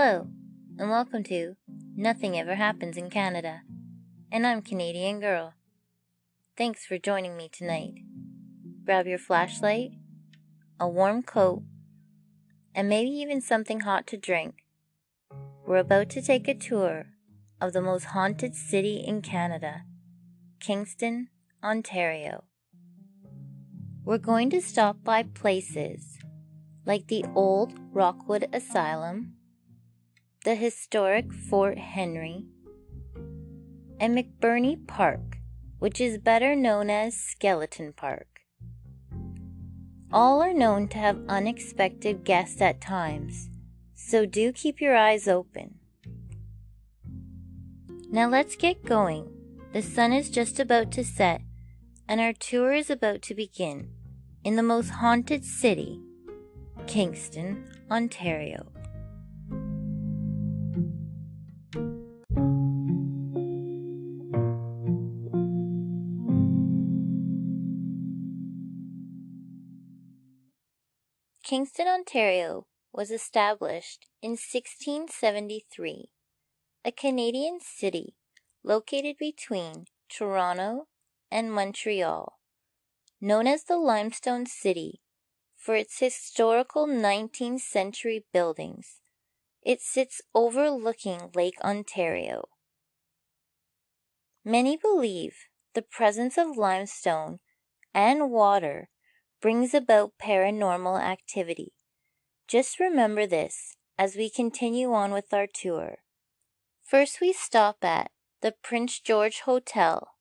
Hello, and welcome to Nothing Ever Happens in Canada, and I'm Canadian Girl. Thanks for joining me tonight. Grab your flashlight, a warm coat, and maybe even something hot to drink. We're about to take a tour of the most haunted city in Canada, Kingston, Ontario. We're going to stop by places like the old Rockwood Asylum, the historic Fort Henry, and McBurney Park, which is better known as Skeleton Park. All are known to have unexpected guests at times, so do keep your eyes open. Now let's get going. The sun is just about to set, and our tour is about to begin in the most haunted city, Kingston, Ontario. Kingston, Ontario was established in 1673, a Canadian city located between Toronto and Montreal, known as the Limestone City for its historical 19th century buildings. It sits overlooking Lake Ontario. Many believe the presence of limestone and water brings about paranormal activity. Just remember this as we continue on with our tour. First, we stop at the Prince George Hotel,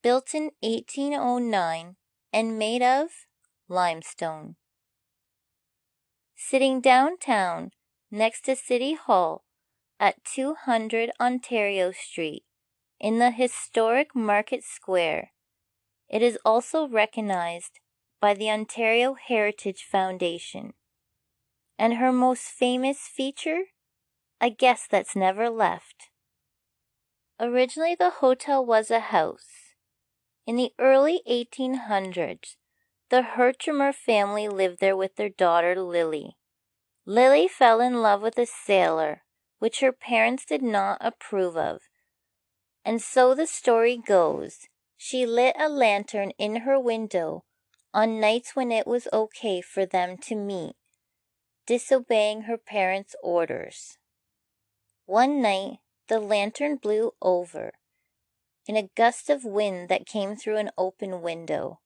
built in 1809 and made of limestone. Sitting downtown next to City Hall at 200 Ontario Street in the historic Market Square, it is also recognized by the Ontario Heritage Foundation. And her most famous feature? A guest that's never left. Originally, the hotel was a house. In the early 1800s, the Herkimer family lived there with their daughter Lily. Lily fell in love with a sailor, which her parents did not approve of. And so the story goes, she lit a lantern in her window on nights when it was okay for them to meet, disobeying her parents' orders. One night, the lantern blew over in a gust of wind that came through an open window.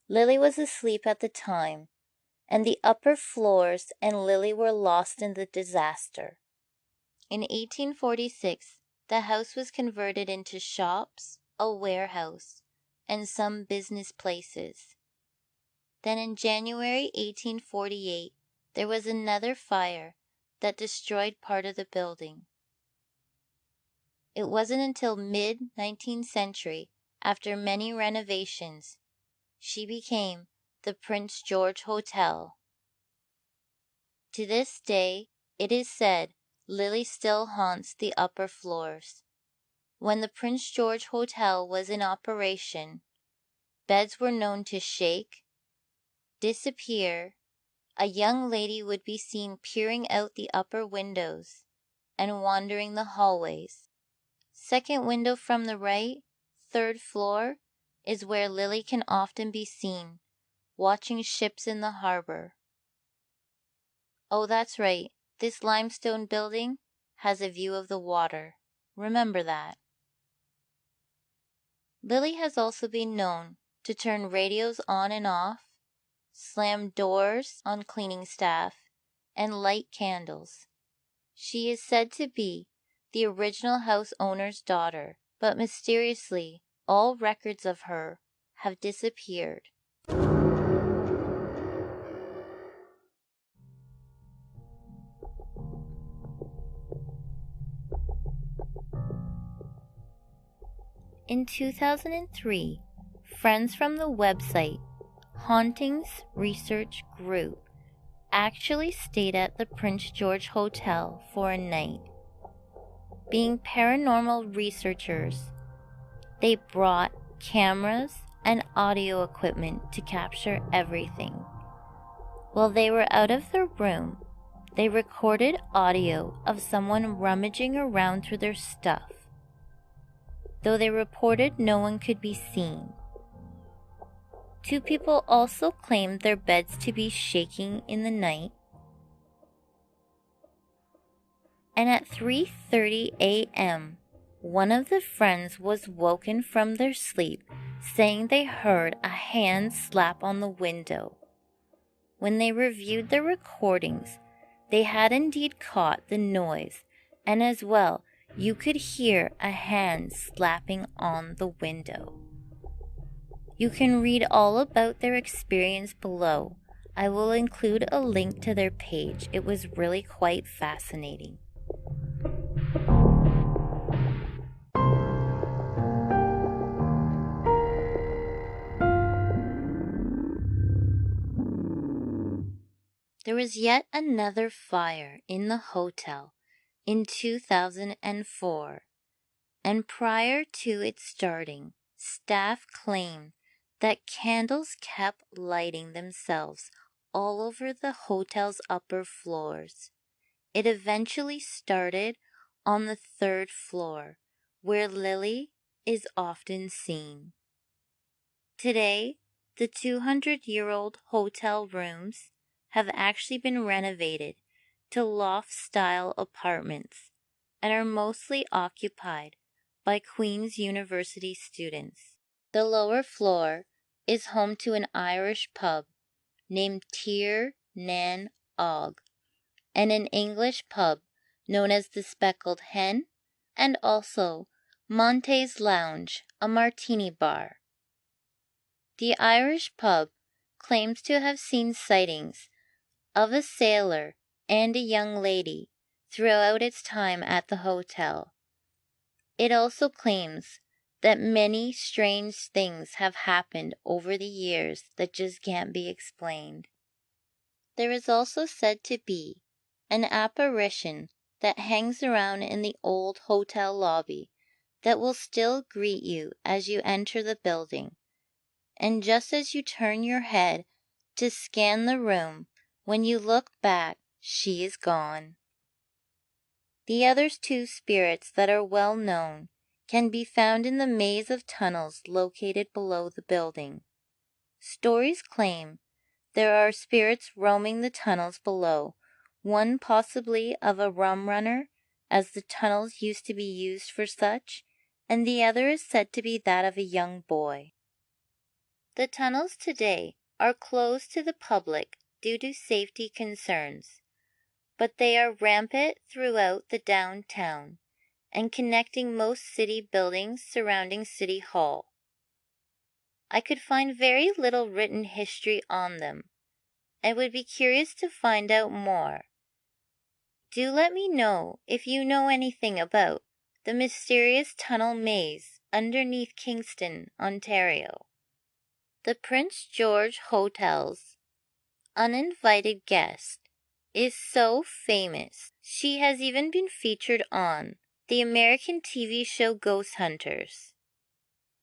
Lily was asleep at the time, and the upper floors and Lily were lost in the disaster. In 1846, the house was converted into shops, a warehouse, and some business places. Then in January 1848, there was another fire that destroyed part of the building. It wasn't until mid-19th century, after many renovations, she became the Prince George Hotel. To this day, it is said Lily still haunts the upper floors. When the Prince George Hotel was in operation, beds were known to shake, disappear, a young lady would be seen peering out the upper windows and wandering the hallways. Second window from the right, third floor, is where Lily can often be seen, watching ships in the harbor. Oh, that's right, this limestone building has a view of the water. Remember that. Lily has also been known to turn radios on and off, slam doors on cleaning staff, and light candles. She is said to be the original house owner's daughter, but mysteriously, all records of her have disappeared. In 2003, friends from the website Hauntings Research Group actually stayed at the Prince George Hotel for a night. Being paranormal researchers, they brought cameras and audio equipment to capture everything. While they were out of their room, They recorded audio of someone rummaging around through their stuff, though they reported no one could be seen. 2 people also claimed their beds to be shaking in the night. And at 3:30 a.m., one of the friends was woken from their sleep, saying they heard a hand slap on the window. When they reviewed the recordings, they had indeed caught the noise, and as well, you could hear a hand slapping on the window. You can read all about their experience below. I will include a link to their page. It was really quite fascinating. There was yet another fire in the hotel in 2004, and prior to its starting, staff claimed that candles kept lighting themselves all over the hotel's upper floors. It eventually started on the 3rd floor, where Lily is often seen. Today, the 200-year-old hotel rooms have actually been renovated to loft-style apartments and are mostly occupied by Queen's University students. The lower floor is home to an Irish pub named Tir Nan Og and an English pub known as the Speckled Hen, and also Monte's Lounge, a martini bar. The Irish pub claims to have seen sightings of a sailor and a young lady throughout its time at the hotel. It also claims that many strange things have happened over the years that just can't be explained. There is also said to be an apparition that hangs around in the old hotel lobby that will still greet you as you enter the building, and just as you turn your head to scan the room, when you look back, she is gone. The other 2 spirits that are well known can be found in the maze of tunnels located below the building. Stories claim there are spirits roaming the tunnels below, one possibly of a rum runner, as the tunnels used to be used for such, and the other is said to be that of a young boy. The tunnels today are closed to the public due to safety concerns, but they are rampant throughout the downtown and connecting most city buildings surrounding City Hall. I could find very little written history on them and would be curious to find out more. Do let me know if you know anything about the mysterious tunnel maze underneath Kingston, Ontario. The Prince George Hotel's uninvited guest is so famous, she has even been featured on the American TV show Ghost Hunters.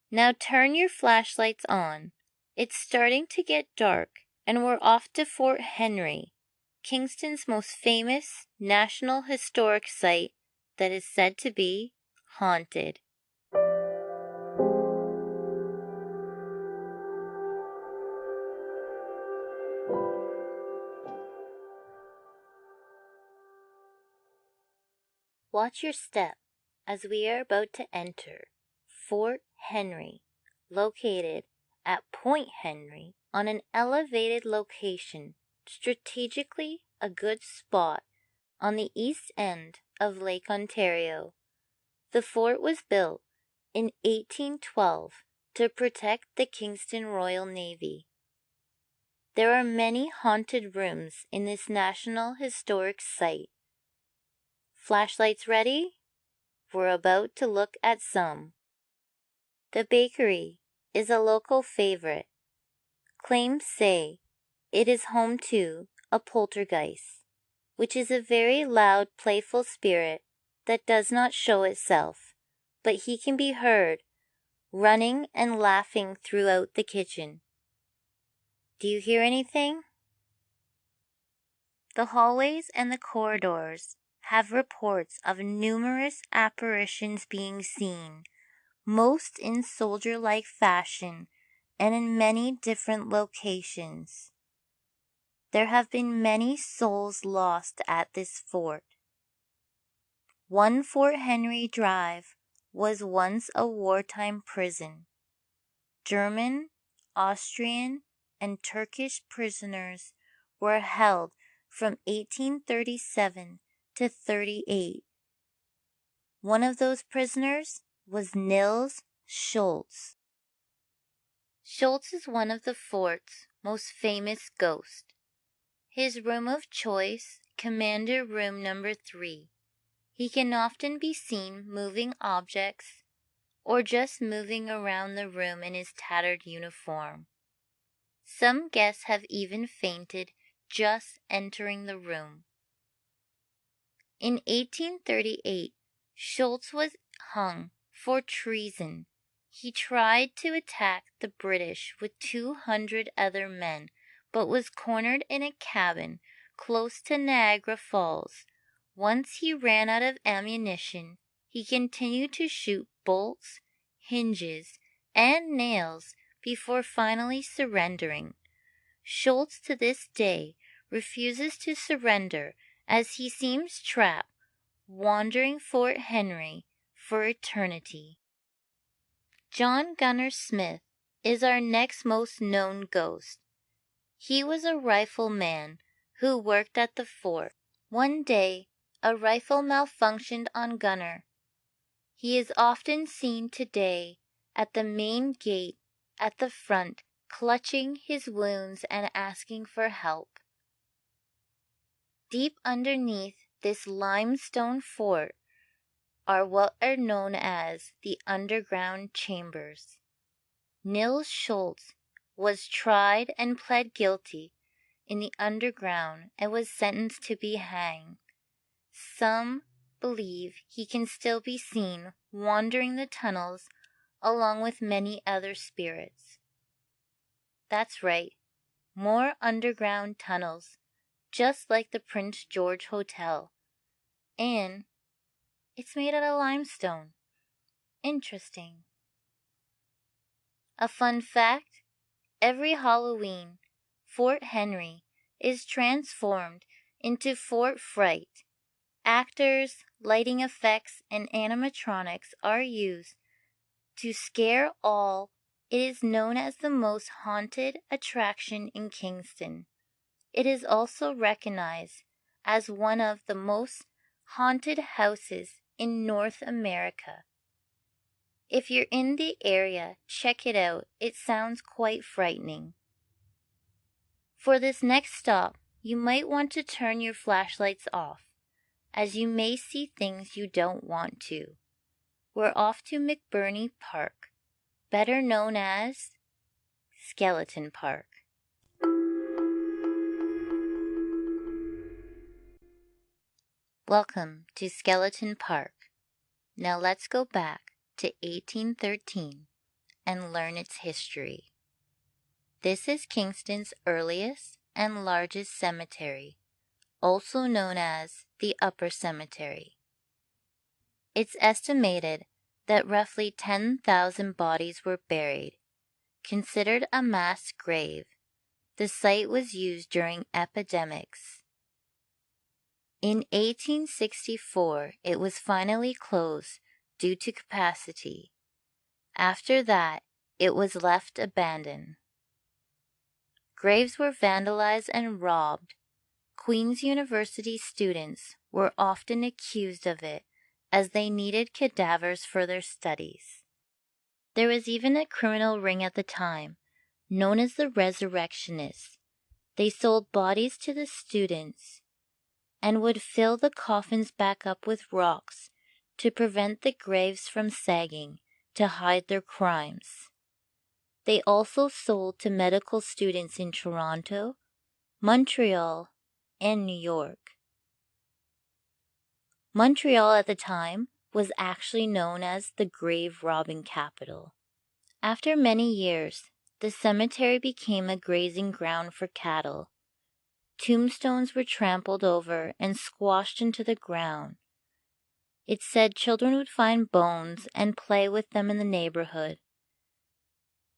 Now turn your flashlights on. It's starting to get dark, and we're off to Fort Henry, Kingston's most famous National Historic Site that is said to be haunted. Watch your step as we are about to enter Fort Henry, located at Point Henry on an elevated location, strategically a good spot on the east end of Lake Ontario. The fort was built in 1812 to protect the Kingston Royal Navy. There are many haunted rooms in this National Historic Site. Flashlights ready? We're about to look at some. The bakery is a local favorite. Claims say it is home to a poltergeist, which is a very loud, playful spirit that does not show itself, but he can be heard running and laughing throughout the kitchen. Do you hear anything? The hallways and the corridors have reports of numerous apparitions being seen, most in soldier-like fashion and in many different locations. There have been many souls lost at this fort. One Fort Henry Drive was once a wartime prison. German, Austrian, and Turkish prisoners were held from 1837 to 38. One of those prisoners was Nils Schultz. Schultz is one of the fort's most famous ghosts. His room of choice, Commander Room Number 3. He can often be seen moving objects or just moving around the room in his tattered uniform. Some guests have even fainted just entering the room. In 1838, Schultz was hung for treason. He tried to attack the British with 200 other men, but was cornered in a cabin close to Niagara Falls. Once he ran out of ammunition, he continued to shoot bolts, hinges, and nails before finally surrendering. Schultz to this day refuses to surrender as he seems trapped, wandering Fort Henry for eternity. John Gunner Smith is our next most known ghost. He was a rifleman who worked at the fort. One day, a rifle malfunctioned on Gunner. He is often seen today at the main gate at the front, clutching his wounds and asking for help. Deep underneath this limestone fort are what are known as the underground chambers. Nils Schultz was tried and pled guilty in the underground and was sentenced to be hanged. Some believe he can still be seen wandering the tunnels along with many other spirits. That's right, more underground tunnels, just like the Prince George Hotel. And it's made out of limestone. Interesting. A fun fact, every Halloween, Fort Henry is transformed into Fort Fright. Actors, lighting effects, and animatronics are used to scare all. It is known as the most haunted attraction in Kingston. It is also recognized as one of the most haunted houses in North America. If you're in the area, check it out. It sounds quite frightening. For this next stop, you might want to turn your flashlights off, as you may see things you don't want to. We're off to McBurney Park, better known as Skeleton Park. Welcome to Skeleton Park. Now let's go back to 1813 and learn its history. This is Kingston's earliest and largest cemetery, also known as the Upper Cemetery. It's estimated that roughly 10,000 bodies were buried. Considered a mass grave, the site was used during epidemics. In 1864, it was finally closed due to capacity. After that, it was left abandoned. Graves were vandalized and robbed. Queen's University students were often accused of it as they needed cadavers for their studies. There was even a criminal ring at the time, known as the Resurrectionists. They sold bodies to the students and would fill the coffins back up with rocks to prevent the graves from sagging to hide their crimes. They also sold to medical students in Toronto, Montreal, and New York. Montreal at the time was actually known as the grave robbing capital. After many years, the cemetery became a grazing ground for cattle. tombstones were trampled over and squashed into the ground. It said children would find bones and play with them in the neighborhood.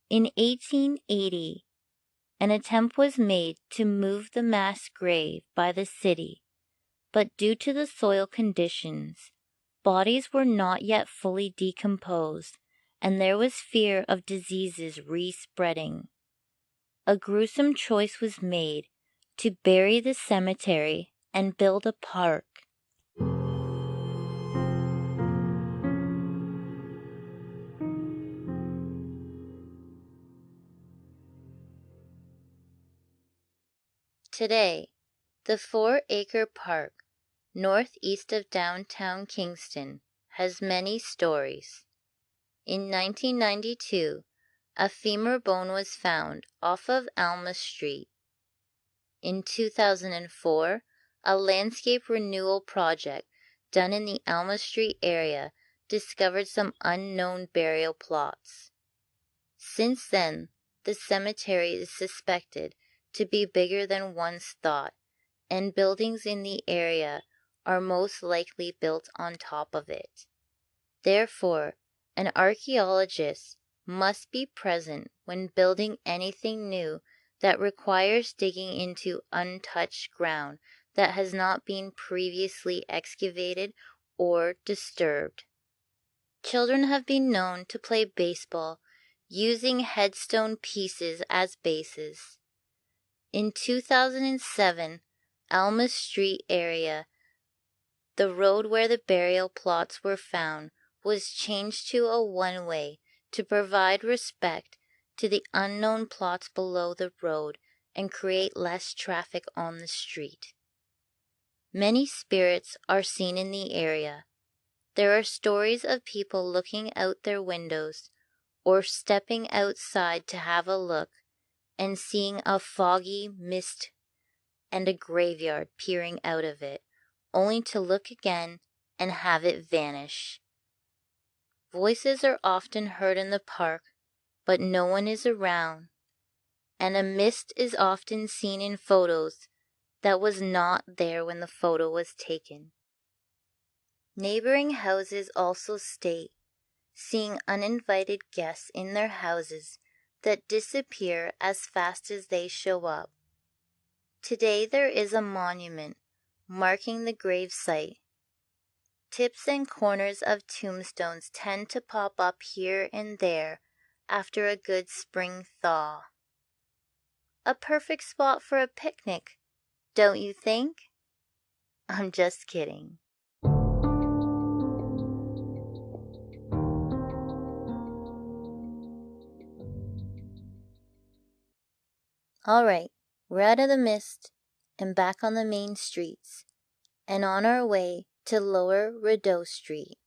In 1880, an attempt was made to move the mass grave by the city, but due to the soil conditions, bodies were not yet fully decomposed, and there was fear of diseases re-spreading. A gruesome choice was made to bury the cemetery and build a park. Today, the 4-acre park northeast of downtown Kingston has many stories. In 1992, a femur bone was found off of Alma Street. In 2004, a landscape renewal project done in the Alma Street area discovered some unknown burial plots. Since then, the cemetery is suspected to be bigger than once thought, and buildings in the area are most likely built on top of it. Therefore, an archaeologist must be present when building anything new that requires digging into untouched ground that has not been previously excavated or disturbed. Children have been known to play baseball using headstone pieces as bases. In 2007, Alma Street area, the road where the burial plots were found was changed to a one-way to provide respect to the unknown plots below the road and create less traffic on the street. Many spirits are seen in the area. There are stories of people looking out their windows or stepping outside to have a look and seeing a foggy mist and a graveyard peering out of it, only to look again and have it vanish. Voices are often heard in the park, but no one is around, and a mist is often seen in photos that was not there when the photo was taken. Neighboring houses also state seeing uninvited guests in their houses that disappear as fast as they show up. Today there is a monument marking the grave site. Tips and corners of tombstones tend to pop up here and there after a good spring thaw. A perfect spot for a picnic, don't you think? I'm just kidding. All right, we're out of the mist and back on the main streets and on our way to Lower Rideau Street.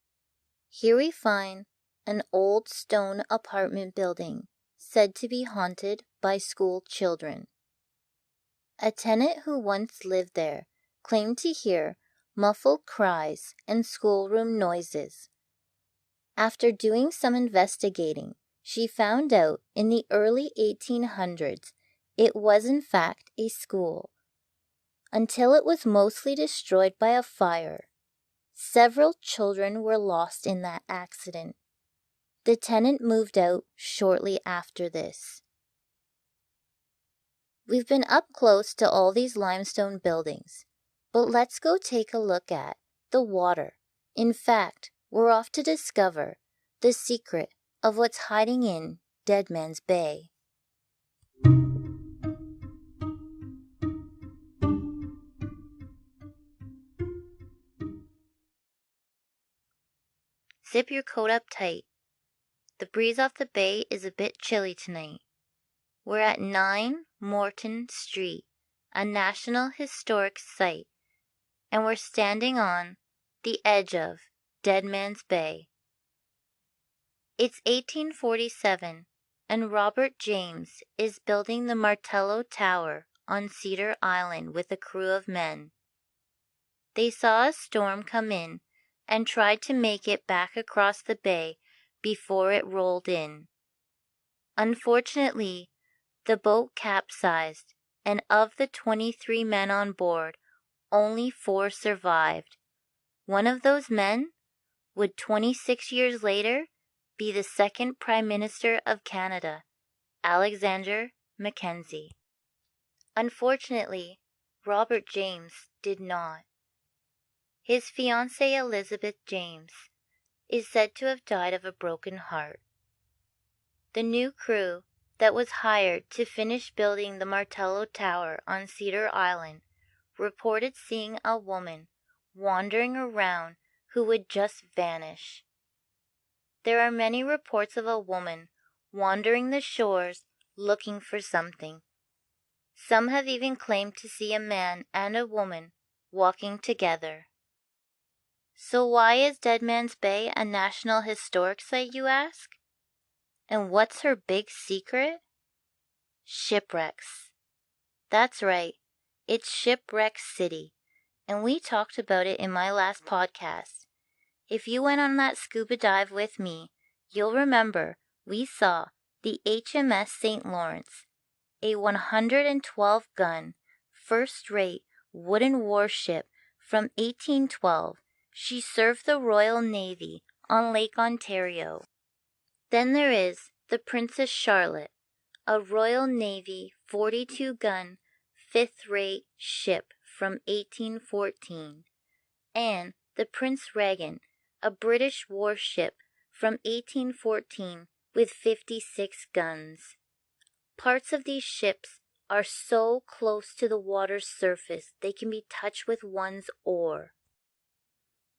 Here we find an old stone apartment building said to be haunted by school children. A tenant who once lived there claimed to hear muffled cries and schoolroom noises. After doing some investigating, she found out in the early 1800s it was in fact a school, until it was mostly destroyed by a fire. Several children were lost in that accident. The tenant moved out shortly after this. We've been up close to all these limestone buildings, but let's go take a look at the water. In fact, we're off to discover the secret of what's hiding in Dead Man's Bay. Zip your coat up tight. The breeze off the bay is a bit chilly tonight. We're at 9 Morton Street, a National Historic Site, and we're standing on the edge of Dead Man's Bay. It's 1847, and Robert James is building the Martello Tower on Cedar Island with a crew of men. They saw a storm come in and tried to make it back across the bay before it rolled in. Unfortunately, the boat capsized and of the 23 men on board, only 4 survived. One of those men would 26 years later be the second Prime Minister of Canada, Alexander Mackenzie. Unfortunately, Robert James did not. His fiancée Elizabeth James is said to have died of a broken heart. The new crew that was hired to finish building the Martello Tower on Cedar Island reported seeing a woman wandering around who would just vanish. There are many reports of a woman wandering the shores looking for something. Some have even claimed to see a man and a woman walking together. So why is Dead Man's Bay a National Historic Site, you ask? And what's her big secret? Shipwrecks. That's right, it's Shipwreck City, and we talked about it in my last podcast. If you went on that scuba dive with me, you'll remember we saw the HMS St. Lawrence, a 112-gun, first-rate wooden warship from 1812. She served the Royal Navy on Lake Ontario. Then there is the Princess Charlotte, a Royal Navy 42-gun, fifth-rate ship from 1814, and the Prince Regent, a British warship from 1814 with 56 guns. Parts of these ships are so close to the water's surface they can be touched with one's oar.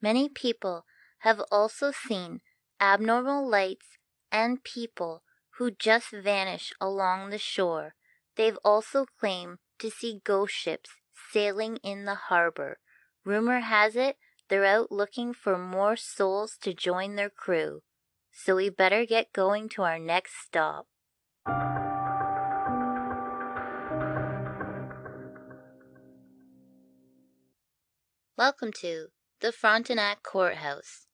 Many people have also seen abnormal lights and people who just vanish along the shore. They've also claimed to see ghost ships sailing in the harbor. Rumor has it they're out looking for more souls to join their crew. So we better get going to our next stop. Welcome to the Frontenac Courthouse,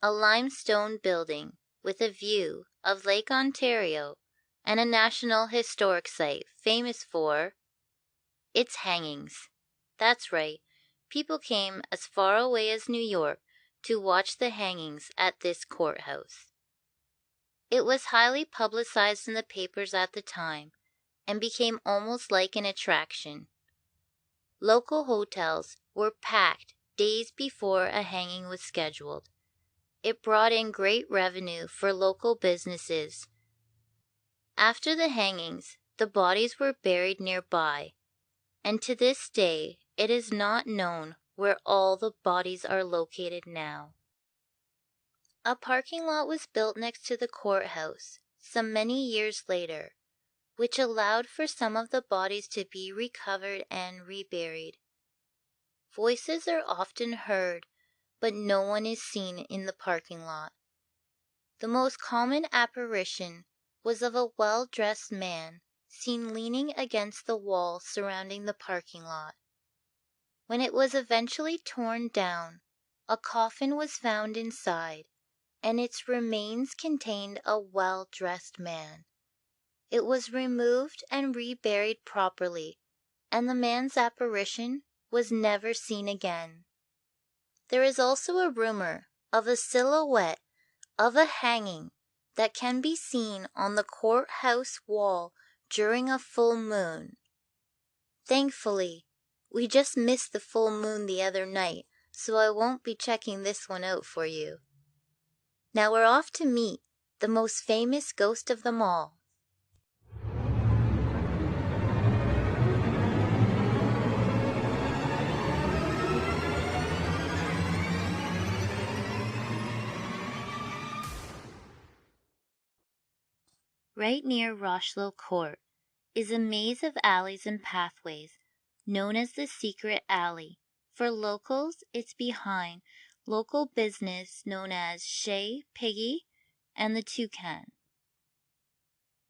a limestone building with a view of Lake Ontario and a National Historic Site famous for its hangings. That's right, people came as far away as New York to watch the hangings at this courthouse. It was highly publicized in the papers at the time and became almost like an attraction. Local hotels were packed days before a hanging was scheduled. It brought in great revenue for local businesses. After the hangings, the bodies were buried nearby, and to this day it is not known where all the bodies are located now. A parking lot was built next to the courthouse some many years later, which allowed for some of the bodies to be recovered and reburied. Voices are often heard, but no one is seen in the parking lot. The most common apparition was of a well-dressed man seen leaning against the wall surrounding the parking lot. When it was eventually torn down, a coffin was found inside, and its remains contained a well-dressed man. It was removed and reburied properly, and the man's apparition was never seen again. There is also a rumor of a silhouette of a hanging that can be seen on the courthouse wall during a full moon. Thankfully, we just missed the full moon the other night, so I won't be checking this one out for you. Now we're off to meet the most famous ghost of them all. Right near Rochelot Court is a maze of alleys and pathways known as the Secret Alley. For locals, it's behind local business known as Chez Piggy and the Toucan.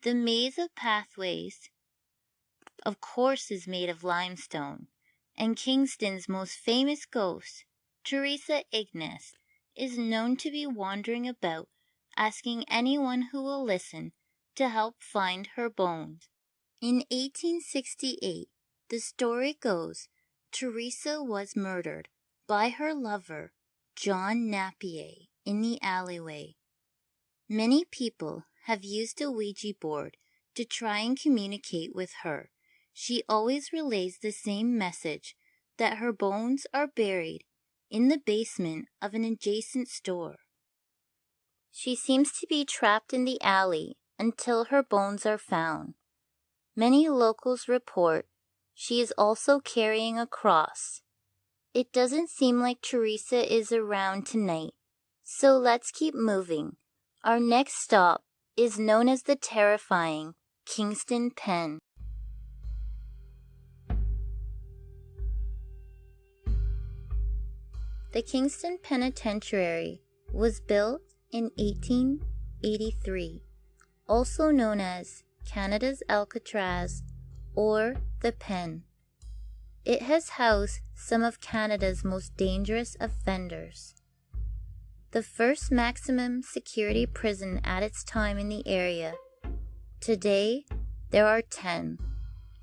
The maze of pathways, of course, is made of limestone, and Kingston's most famous ghost, Teresa Ignace, is known to be wandering about asking anyone who will listen to help find her bones. In 1868, the story goes, Teresa was murdered by her lover, John Napier, in the alleyway. Many people have used a Ouija board to try and communicate with her. She always relays the same message, that her bones are buried in the basement of an adjacent store. She seems to be trapped in the alley until her bones are found. Many locals report she is also carrying a cross. It doesn't seem like Teresa is around tonight, so let's keep moving. Our next stop is known as the terrifying Kingston Pen. The Kingston Penitentiary was built in 1883, also known as Canada's Alcatraz or the Pen. It has housed some of Canada's most dangerous offenders. The first maximum security prison at its time in the area. Today, there are 10.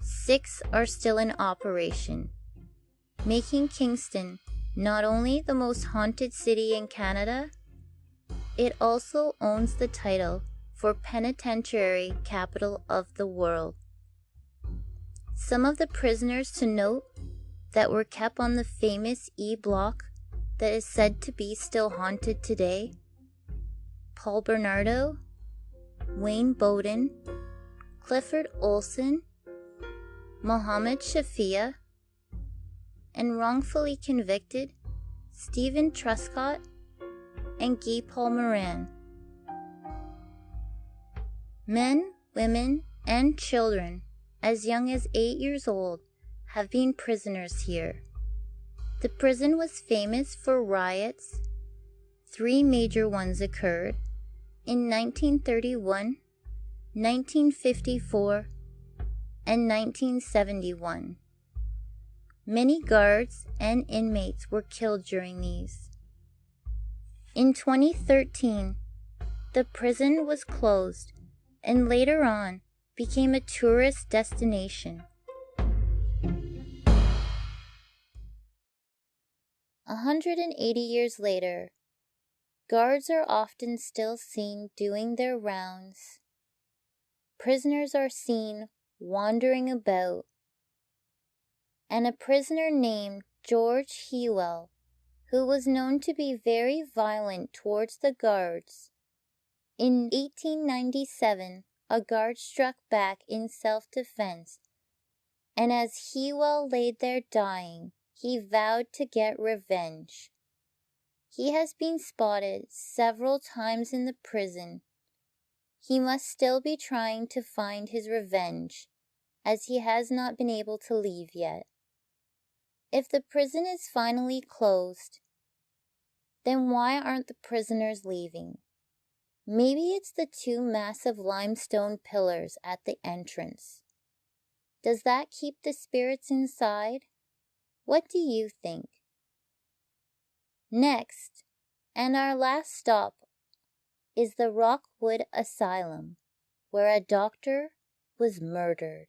6 are still in operation, making Kingston not only the most haunted city in Canada, it also owns the title for Penitentiary Capital of the World. Some of the prisoners to note that were kept on the famous E Block that is said to be still haunted today: Paul Bernardo, Wayne Bowden, Clifford Olson, Mohammed Shafia, and wrongfully convicted Stephen Truscott and Guy Paul Moran. Men, women, and children as young as 8 years old have been prisoners here. The prison was famous for riots. 3 major ones occurred in 1931, 1954, and 1971. Many guards and inmates were killed during these. In 2013, the prison was closed and later on became a tourist destination. 180 years later, guards are often still seen doing their rounds. Prisoners are seen wandering about, and a prisoner named George Hewell, who was known to be very violent towards the guards. In 1897, a guard struck back in self-defense, and as Hewell lay there dying, he vowed to get revenge. He has been spotted several times in the prison. He must still be trying to find his revenge, as he has not been able to leave yet. If the prison is finally closed, then why aren't the prisoners leaving? Maybe it's the 2 massive limestone pillars at the entrance. Does that keep the spirits inside? What do you think? Next, and our last stop, is the Rockwood Asylum, where a doctor was murdered.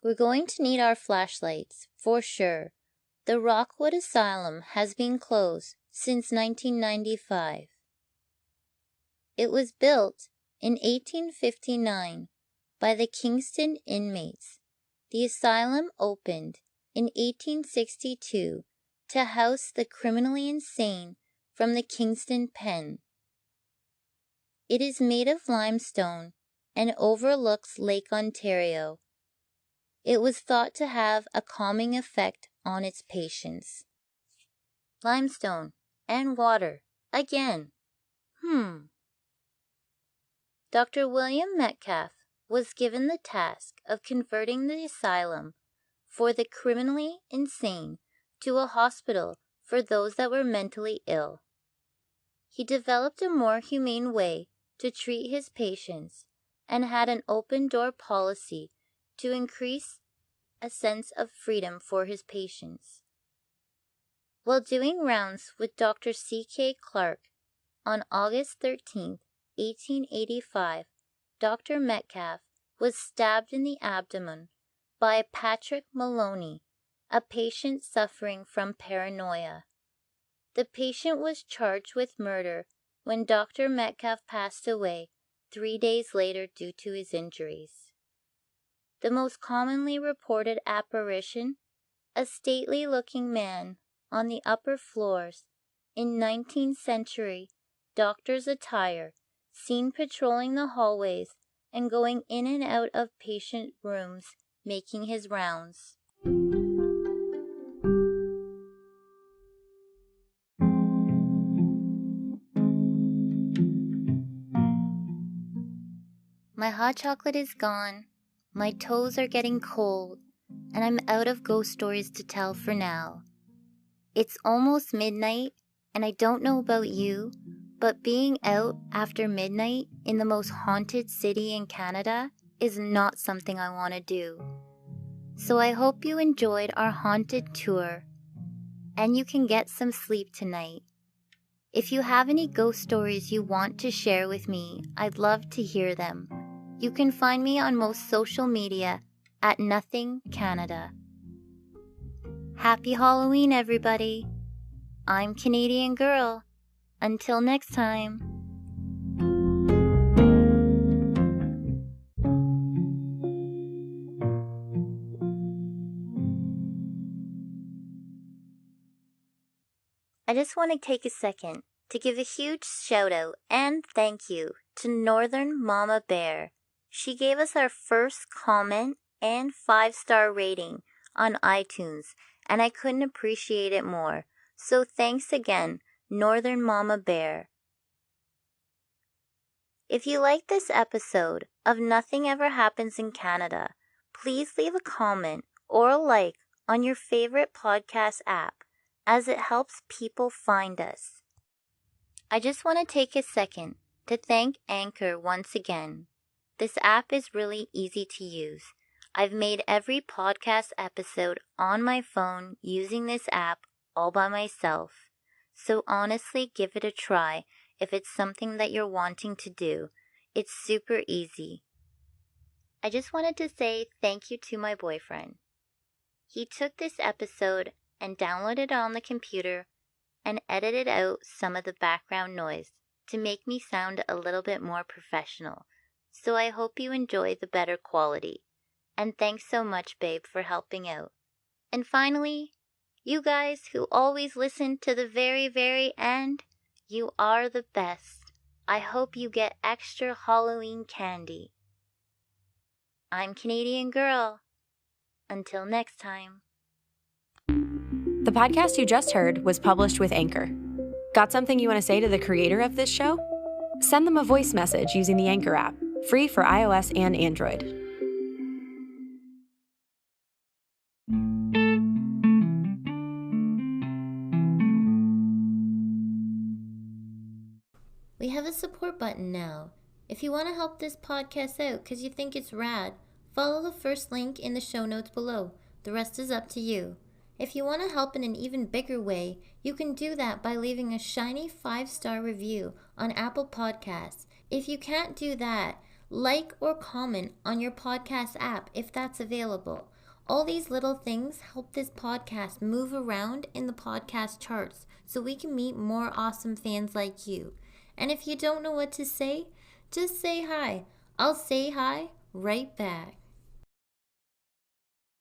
We're going to need our flashlights, for sure. The Rockwood Asylum has been closed since 1995. It was built in 1859 by the Kingston inmates. The asylum opened in 1862 to house the criminally insane from the Kingston Pen. It is made of limestone and overlooks Lake Ontario. It was thought to have a calming effect on its patients. Limestone and water again. Dr. William Metcalf was given the task of converting the asylum for the criminally insane to a hospital for those that were mentally ill. He developed a more humane way to treat his patients and had an open-door policy to increase a sense of freedom for his patients. While doing rounds with Dr. C.K. Clark on August 13, 1885, Dr. Metcalf was stabbed in the abdomen by Patrick Maloney, a patient suffering from paranoia. The patient was charged with murder when Dr. Metcalf passed away 3 days later due to his injuries. The most commonly reported apparition, a stately-looking man on the upper floors in 19th century doctor's attire, seen patrolling the hallways and going in and out of patient rooms, making his rounds. My hot chocolate is gone, my toes are getting cold, and I'm out of ghost stories to tell for now. It's almost midnight, and I don't know about you, but being out after midnight in the most haunted city in Canada is not something I want to do. So I hope you enjoyed our haunted tour, and you can get some sleep tonight. If you have any ghost stories you want to share with me, I'd love to hear them. You can find me on most social media at Nothing Canada. Happy Halloween, everybody. I'm Canadian Girl. Until next time. I just want to take a second to give a huge shout out and thank you to Northern Mama Bear. She gave us our first comment and 5-star rating on iTunes, and I couldn't appreciate it more. So thanks again, Northern Mama Bear. If you like this episode of Nothing Ever Happens in Canada, please leave a comment or a like on your favorite podcast app, as it helps people find us. I just want to take a second to thank Anchor once again. This app is really easy to use. I've made every podcast episode on my phone using this app all by myself. So honestly, give it a try if it's something that you're wanting to do. It's super easy. I just wanted to say thank you to my boyfriend. He took this episode and downloaded it on the computer and edited out some of the background noise to make me sound a little bit more professional. So I hope you enjoy the better quality. And thanks so much, babe, for helping out. And finally, you guys who always listen to the very, very end, you are the best. I hope you get extra Halloween candy. I'm Canadian Girl. Until next time. The podcast you just heard was published with Anchor. Got something you want to say to the creator of this show? Send them a voice message using the Anchor app, free for iOS and Android. We have a support button now. If you want to help this podcast out because you think it's rad, follow the first link in the show notes below. The rest is up to you. If you want to help in an even bigger way, you can do that by leaving a shiny 5-star review on Apple Podcasts. If you can't do that, like or comment on your podcast app if that's available. All these little things help this podcast move around in the podcast charts so we can meet more awesome fans like you. And if you don't know what to say, just say hi. I'll say hi right back.